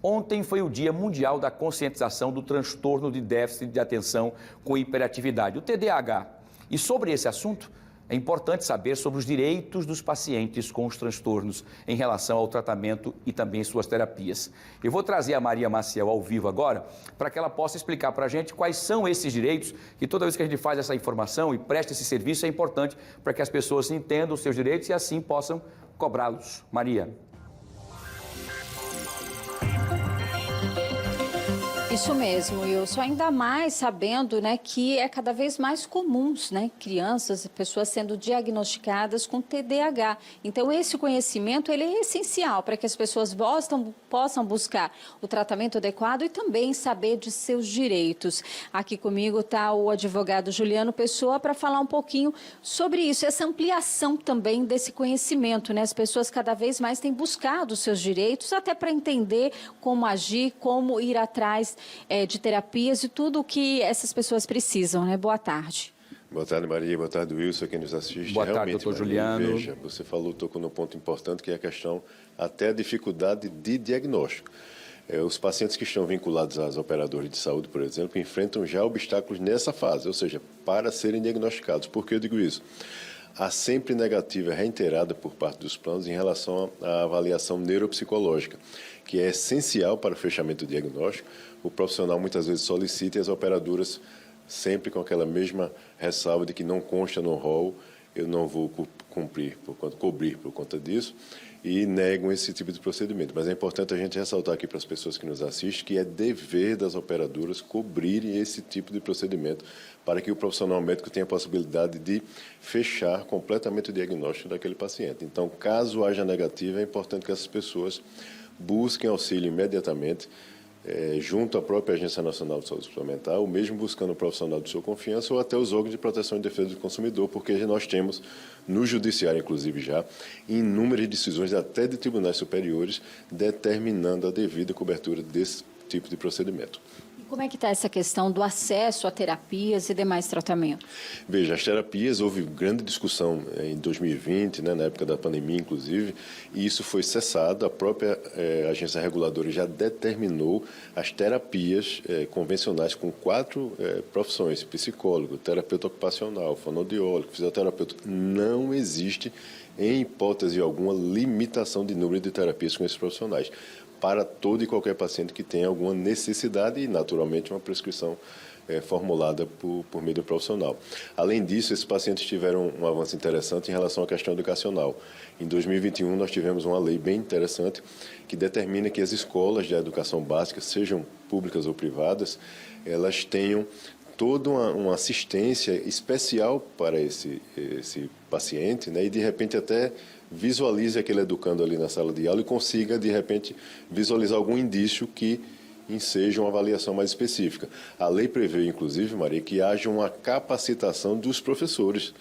Ontem foi o Dia Mundial da Conscientização do Transtorno de Déficit de Atenção com Hiperatividade, o TDAH. E sobre esse assunto, é importante saber sobre os direitos dos pacientes com os transtornos em relação ao tratamento e também suas terapias. Eu vou trazer a Maria Maciel ao vivo agora, para que ela possa explicar para a gente quais são esses direitos, que toda vez que a gente faz essa informação e presta esse serviço, é importante para que as pessoas entendam os seus direitos e assim possam cobrá-los. Maria. Isso mesmo, Wilson. Ainda mais sabendo, que é cada vez mais comum, crianças, pessoas sendo diagnosticadas com TDAH. Então, esse conhecimento ele é essencial para que as pessoas possam buscar o tratamento adequado e também saber de seus direitos. Aqui comigo está o advogado Juliano Pessoa para falar um pouquinho sobre isso, essa ampliação também desse conhecimento. As pessoas cada vez mais têm buscado os seus direitos, até para entender como agir, como ir atrás de terapias e tudo o que essas pessoas precisam, Boa tarde. Boa tarde, Maria. Boa tarde, Wilson, quem nos assiste. Boa tarde, doutor Juliano. Veja, você tocou num ponto importante, que é a questão, até a dificuldade de diagnóstico. Os pacientes que estão vinculados às operadoras de saúde, por exemplo, enfrentam já obstáculos nessa fase, ou seja, para serem diagnosticados. Por que eu digo isso? Há sempre negativa reiterada por parte dos planos em relação à avaliação neuropsicológica, que é essencial para o fechamento do diagnóstico. O profissional muitas vezes solicita e as operadoras sempre com aquela mesma ressalva de que não consta no rol, eu não vou cobrir por conta disso, e negam esse tipo de procedimento. Mas é importante a gente ressaltar aqui para as pessoas que nos assistem que é dever das operadoras cobrirem esse tipo de procedimento para que o profissional médico tenha a possibilidade de fechar completamente o diagnóstico daquele paciente. Então, caso haja negativa, é importante que essas pessoas busquem auxílio imediatamente, junto à própria Agência Nacional de Saúde Suplementar, ou mesmo buscando um profissional de sua confiança, ou até os órgãos de proteção e defesa do consumidor, porque nós temos, no judiciário inclusive já, inúmeras decisões até de tribunais superiores, determinando a devida cobertura desse tipo de procedimento. Como é que está essa questão do acesso a terapias e demais tratamentos? Veja, as terapias, houve grande discussão em 2020, na época da pandemia, inclusive, e isso foi cessado. A própria agência reguladora já determinou as terapias convencionais com 4 profissões: psicólogo, terapeuta ocupacional, fonoaudiólogo, fisioterapeuta. Não existe, em hipótese alguma, limitação de número de terapias com esses profissionais, para todo e qualquer paciente que tenha alguma necessidade e, naturalmente, uma prescrição formulada por meio do profissional. Além disso, esses pacientes tiveram um avanço interessante em relação à questão educacional. Em 2021, nós tivemos uma lei bem interessante que determina que as escolas de educação básica, sejam públicas ou privadas, elas tenham toda uma assistência especial para esse paciente, e de repente até visualize aquele educando ali na sala de aula e consiga, de repente, visualizar algum indício que enseja uma avaliação mais específica. A lei prevê, inclusive, Maria, que haja uma capacitação dos professores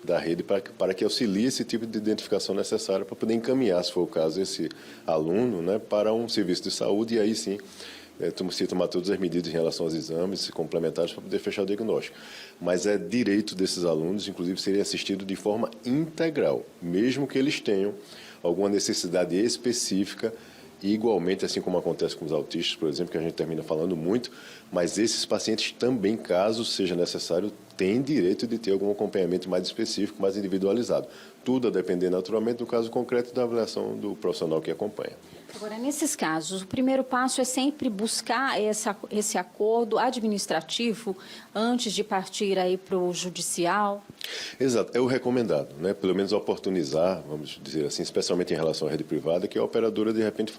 da rede para que auxilie esse tipo de identificação necessária para poder encaminhar, se for o caso, esse aluno, para um serviço de saúde e aí sim se tomar todas as medidas em relação aos exames complementares para poder fechar o diagnóstico. Mas é direito desses alunos, inclusive, serem assistidos de forma integral, mesmo que eles tenham alguma necessidade específica, igualmente, assim como acontece com os autistas, por exemplo, que a gente termina falando muito, mas esses pacientes também, caso seja necessário, têm direito de ter algum acompanhamento mais específico, mais individualizado. Tudo a depender, naturalmente, do caso concreto e da avaliação do profissional que acompanha. Agora, nesses casos, o primeiro passo é sempre buscar esse acordo administrativo antes de partir aí para o judicial? Exato, é o recomendado, pelo menos oportunizar, vamos dizer assim, especialmente em relação à rede privada, que a operadora de repente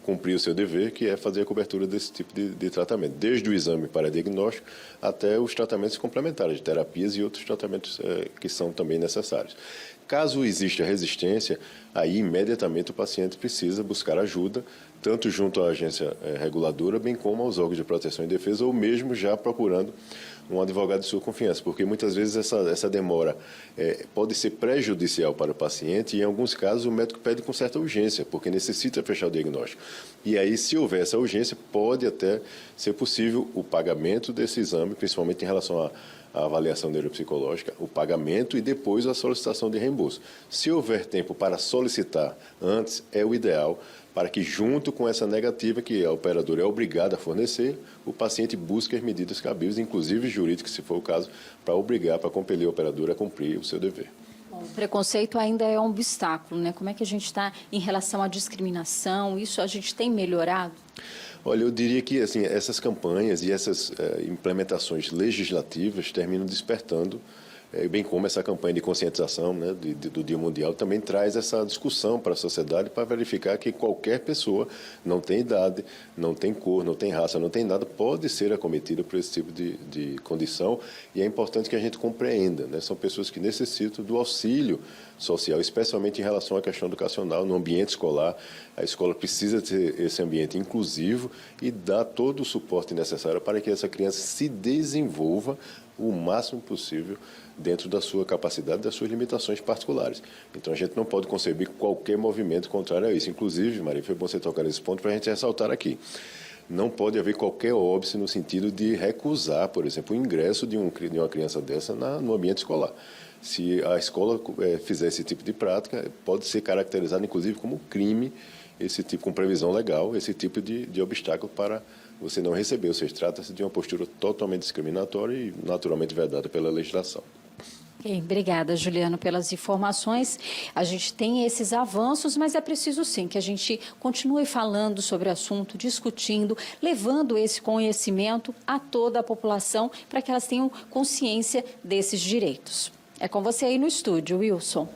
cumprir o seu dever, que é fazer a cobertura desse tipo de tratamento, desde o exame para diagnóstico até os tratamentos complementares, de terapias e outros tratamentos que são também necessários. Caso exista resistência, aí imediatamente o paciente precisa buscar ajuda, tanto junto à agência reguladora, bem como aos órgãos de proteção e defesa, ou mesmo já procurando um advogado de sua confiança, porque muitas vezes essa demora pode ser prejudicial para o paciente e, em alguns casos, o médico pede com certa urgência, porque necessita fechar o diagnóstico. E aí, se houver essa urgência, pode até ser possível o pagamento desse exame, principalmente em relação a avaliação neuropsicológica, o pagamento e depois a solicitação de reembolso. Se houver tempo para solicitar antes, é o ideal, para que, junto com essa negativa que a operadora é obrigada a fornecer, o paciente busque as medidas cabíveis, inclusive jurídicas, se for o caso, para obrigar, para compelir a operadora a cumprir o seu dever. Bom, o preconceito ainda é um obstáculo, né? Como é que a gente está em relação à discriminação? Isso a gente tem melhorado? Olha, eu diria que assim, essas campanhas e essas implementações legislativas terminam despertando, bem como essa campanha de conscientização, né, do Dia Mundial, também traz essa discussão para a sociedade para verificar que qualquer pessoa, não tem idade, não tem cor, não tem raça, não tem nada, pode ser acometida por esse tipo de condição, e é importante que a gente compreenda, né, são pessoas que necessitam do auxílio social, especialmente em relação à questão educacional, no ambiente escolar. A escola precisa ter esse ambiente inclusivo e dar todo o suporte necessário para que essa criança se desenvolva o máximo possível dentro da sua capacidade, das suas limitações particulares. Então, a gente não pode conceber qualquer movimento contrário a isso. Inclusive, Maria, foi bom você tocar nesse ponto para a gente ressaltar aqui. Não pode haver qualquer óbice no sentido de recusar, por exemplo, o ingresso de uma criança dessa no ambiente escolar. Se a escola fizer esse tipo de prática, pode ser caracterizado, inclusive, como crime, esse tipo, com previsão legal, esse tipo de obstáculo para você não receber. Ou seja, trata-se de uma postura totalmente discriminatória e naturalmente vedada pela legislação. Okay, obrigada, Juliano, pelas informações. A gente tem esses avanços, mas é preciso sim que a gente continue falando sobre o assunto, discutindo, levando esse conhecimento a toda a população para que elas tenham consciência desses direitos. É com você aí no estúdio, Wilson.